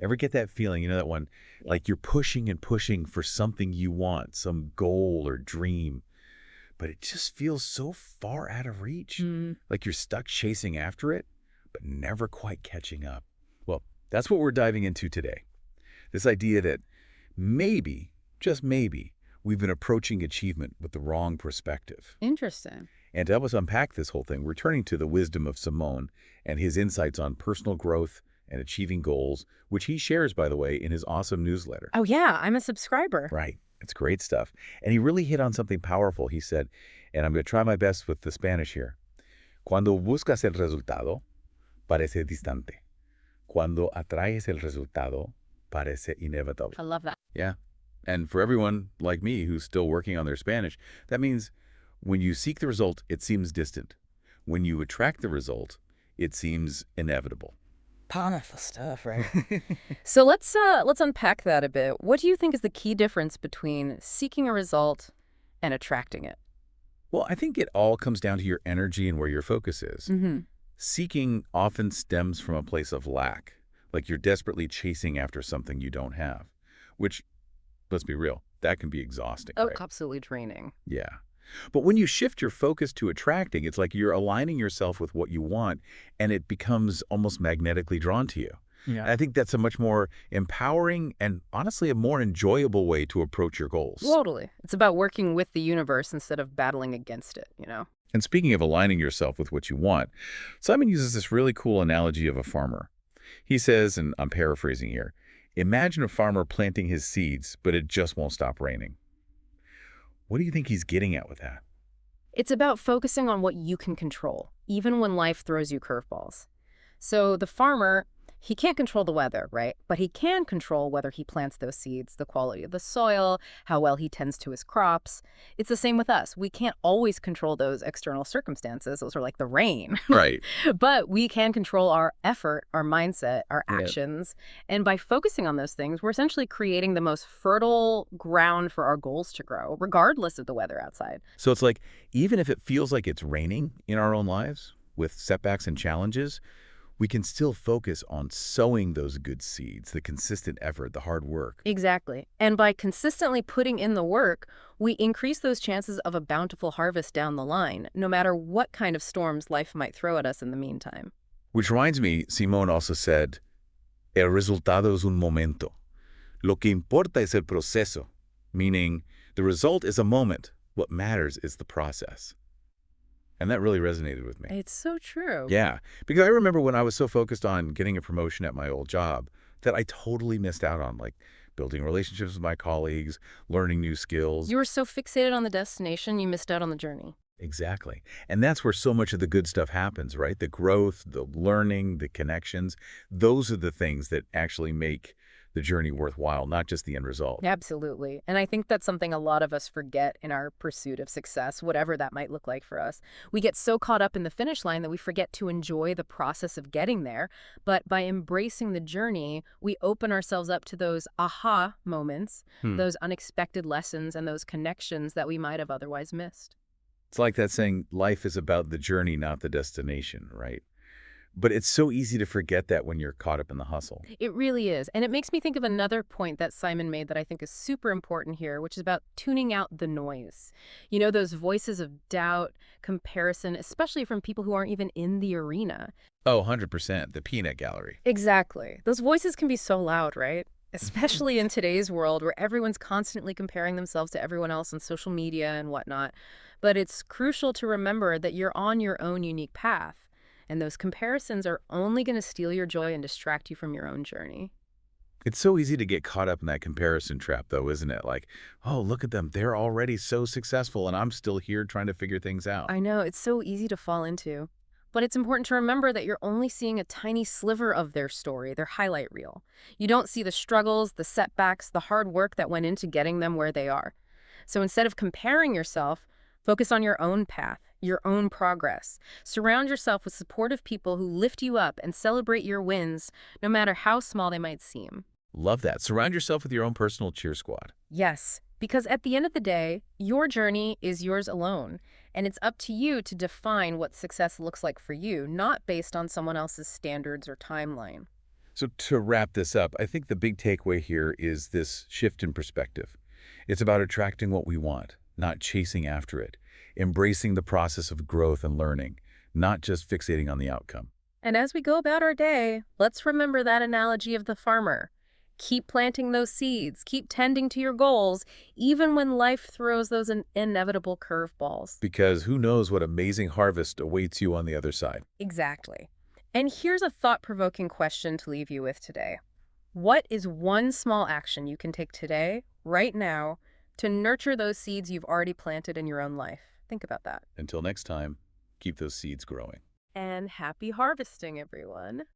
Ever get that feeling, you know, that one, Yeah. like you're pushing and pushing for something you want, some goal or dream, but it just feels so far out of reach. Hmm. Like you're stuck chasing after it, but never quite catching up. Well, that's what we're diving into today. This idea that maybe, just maybe, we've been approaching achievement with the wrong perspective. Interesting. And to help us unpack this whole thing, we're turning to the wisdom of Simone and his insights on personal growth and achieving goals, which he shares, by the way, in his awesome newsletter. Oh, yeah, I'm a subscriber. Right. It's great stuff. And he really hit on something powerful. He said, and I'm going to try my best with the Spanish here. Cuando buscas el resultado, parece distante. Cuando atraes el resultado, parece inevitable. I love that. Yeah. And for everyone like me who's still working on their Spanish, that means when you seek the result, it seems distant. When you attract the result, it seems inevitable. Powerful stuff, right? So let's unpack that a bit. What do you think is the key difference between seeking a result and attracting it? Well, I think it all comes down to your energy and where your focus is. Mm-hmm. Seeking often stems from a place of lack, like you're desperately chasing after something you don't have, which, let's be real, that can be exhausting, Oh, right? absolutely draining. Yeah. But when you shift your focus to attracting, it's like you're aligning yourself with what you want, and it becomes almost magnetically drawn to you. Yeah. And I think that's a much more empowering and honestly a more enjoyable way to approach your goals. Totally. It's about working with the universe instead of battling against it, you know? And speaking of aligning yourself with what you want, Simon uses this really cool analogy of a farmer. He says, and I'm paraphrasing here, imagine a farmer planting his seeds, but it just won't stop raining. What do you think he's getting at with that? It's about focusing on what you can control, even when life throws you curveballs. So the farmer, he can't control the weather, right? But he can control whether he plants those seeds, the quality of the soil, how well he tends to his crops. It's the same with us. We can't always control those external circumstances. Those are like the rain. Right. But we can control our effort, our mindset, our Yeah. actions. And by focusing on those things, we're essentially creating the most fertile ground for our goals to grow, regardless of the weather outside. So it's like, even if it feels like it's raining in our own lives, with setbacks and challenges, we can still focus on sowing those good seeds, the consistent effort, the hard work. Exactly. And by consistently putting in the work, we increase those chances of a bountiful harvest down the line, no matter what kind of storms life might throw at us in the meantime. Which reminds me, Simone also said, el resultado es un momento. Lo que importa es el proceso, meaning the result is a moment. What matters is the process. And that really resonated with me. It's so true. Yeah, because I remember when I was so focused on getting a promotion at my old job that I totally missed out on, like, building relationships with my colleagues, learning new skills. You were so fixated on the destination, you missed out on the journey. Exactly. And that's where so much of the good stuff happens, right? The growth, the learning, the connections. Those are the things that actually make the journey worthwhile, not just the end result. Absolutely. And I think that's something a lot of us forget in our pursuit of success, whatever that might look like for us. We get so caught up in the finish line that we forget to enjoy the process of getting there. But by embracing the journey, we open ourselves up to those aha moments, Hmm. those unexpected lessons, and those connections that we might have otherwise missed. It's like that saying, life is about the journey, not the destination, right? But it's so easy to forget that when you're caught up in the hustle. It really is. And it makes me think of another point that Simon made that I think is super important here, which is about tuning out the noise. You know, those voices of doubt, comparison, especially from people who aren't even in the arena. Oh, 100%. The peanut gallery. Exactly. Those voices can be so loud, right? Especially in today's world where everyone's constantly comparing themselves to everyone else on social media and whatnot. But it's crucial to remember that you're on your own unique path. And those comparisons are only going to steal your joy and distract you from your own journey. It's so easy to get caught up in that comparison trap, though, isn't it? Like, oh, look at them. They're already so successful, and I'm still here trying to figure things out. I know, it's so easy to fall into. But it's important to remember that you're only seeing a tiny sliver of their story, their highlight reel. You don't see the struggles, the setbacks, the hard work that went into getting them where they are. So instead of comparing yourself, focus on your own path, your own progress. Surround yourself with supportive people who lift you up and celebrate your wins, no matter how small they might seem. Love that. Surround yourself with your own personal cheer squad. Yes, because at the end of the day, your journey is yours alone, and it's up to you to define what success looks like for you, not based on someone else's standards or timeline. So to wrap this up, I think the big takeaway here is this shift in perspective. It's about attracting what we want, not chasing after it, embracing the process of growth and learning, not just fixating on the outcome. And as we go about our day, let's remember that analogy of the farmer. Keep planting those seeds, keep tending to your goals, even when life throws those inevitable curveballs. Because who knows what amazing harvest awaits you on the other side. Exactly. And here's a thought-provoking question to leave you with today. What is one small action you can take today, right now, to nurture those seeds you've already planted in your own life? Think about that. Until next time, keep those seeds growing. And happy harvesting, everyone.